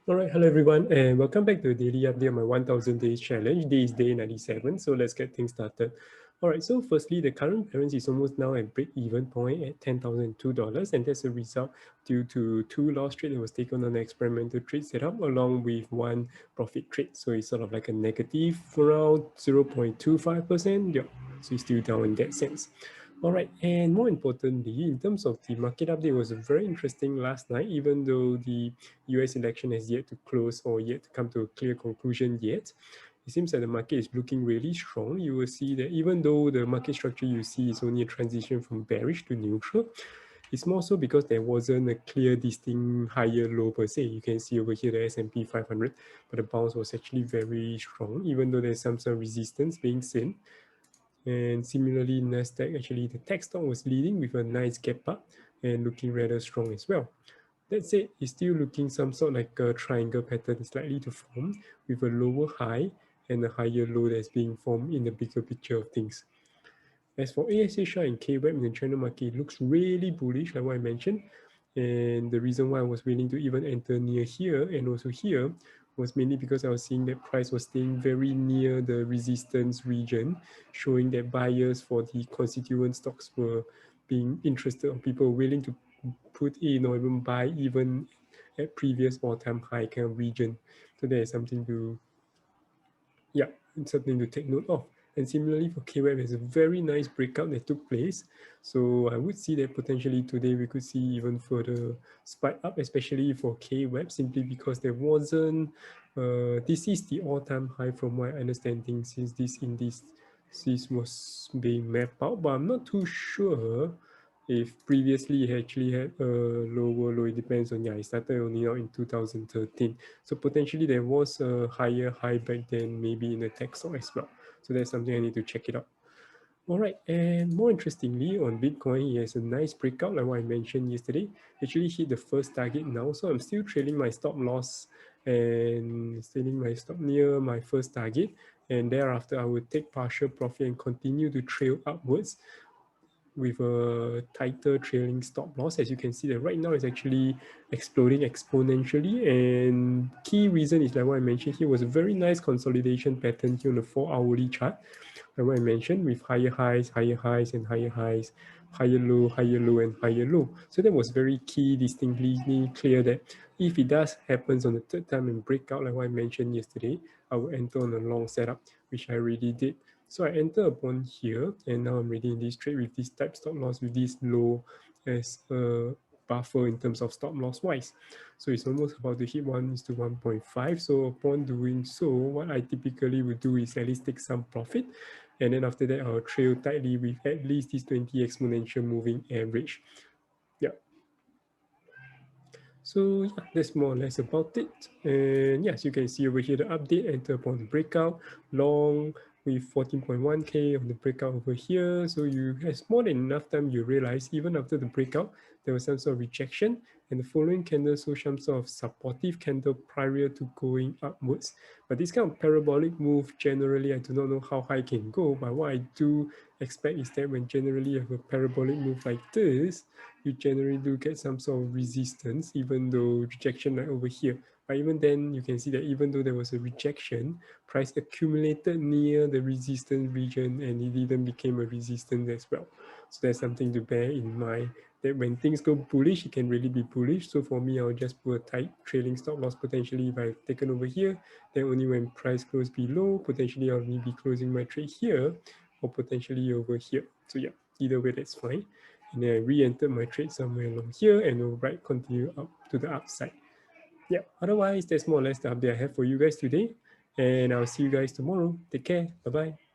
All right, hello everyone, and welcome back to the daily update on my 1000 days challenge. This is day 97, so let's get things started. All right, so firstly, the current balance is almost now at break-even point at $10,002, and that's a result due to two loss trade that was taken on an experimental trade setup along with one profit trade. So it's sort of like a negative around 0.25%. Yeah, so it's still down in that sense. All right, and more importantly, in terms of the market update, was very interesting last night, even though the US election has yet to close or yet to come to a clear conclusion yet. It seems that the market is looking really strong. You will see that even though the market structure you see is only a transition from bearish to neutral, it's more so because there wasn't a clear distinct higher low per se. You can see over here the S&P 500, but the bounce was actually very strong, even though there's some sort of resistance being seen. And similarly, Nasdaq, actually the tech stock was leading with a nice gap up and looking rather strong as well. That said, it's still looking some sort like a triangle pattern is likely to form with a lower high and a higher low that's being formed in the bigger picture of things. As for ASHR and KWEB in the China market, it looks really bullish like what I mentioned. And the reason why I was willing to even enter near here and also here was mainly because I was seeing that price was staying very near the resistance region, showing that buyers for the constituent stocks were being interested, or people willing to put in or even buy even at previous all-time high kind of region. So there is something to, yeah, it's something to take note of. And similarly for KWEB, there's a very nice breakout that took place. So I would see that potentially today we could see even further spike up, especially for KWEB, simply because there wasn't, this is the all-time high from my understanding since this was being mapped out, but I'm not too sure if previously it actually had a lower low. It depends on, yeah, it started only out in 2013. So potentially there was a higher high back then, maybe in the tech stock as well. So that's something I need to check it out. All right, and more interestingly, on Bitcoin, it has a nice breakout like what I mentioned yesterday. Actually hit the first target now, so I'm still trailing my stop loss and selling my stop near my first target. And thereafter, I will take partial profit and continue to trail upwards with a tighter trailing stop loss. As you can see that right now it's actually exploding exponentially, and key reason is like what I mentioned here was a very nice consolidation pattern here on the 4-hourly chart, like what I mentioned, with higher highs and higher highs, higher low and higher low. So that was very key, distinctly clear that if it does happens on the third time and breakout like what I mentioned yesterday, I will enter on a long setup, which I already did. So I enter upon here, and now I'm ready in this trade with this type stop loss, with this low as a buffer in terms of stop loss wise. So it's almost about to hit 1:1.5. So upon doing so, what I typically would do is at least take some profit. And then after that, I'll trail tightly with at least this 20 exponential moving average. Yeah. So yeah, that's more or less about it. And yes, you can see over here the update, enter upon the breakout, long with 14.1K on the breakout over here. So you have more than enough time, you realize even after the breakout, there was some sort of rejection, and the following candle shows some sort of supportive candle prior to going upwards. But this kind of parabolic move, generally, I do not know how high it can go, but what I do expect is that when generally you have a parabolic move like this, you generally do get some sort of resistance, even though rejection like over here. But even then, you can see that even though there was a rejection, price accumulated near the resistance region and it didn't become a resistance as well. So that's something to bear in mind, that when things go bullish, it can really be bullish. So for me, I'll just put a tight trailing stop loss potentially if I've taken over here. Then only when price goes below, potentially I'll be closing my trade here or potentially over here. So yeah, either way, that's fine. And then I re-entered my trade somewhere along here and will right continue up to the upside. Yeah, otherwise, that's more or less the update I have for you guys today. And I'll see you guys tomorrow. Take care. Bye-bye.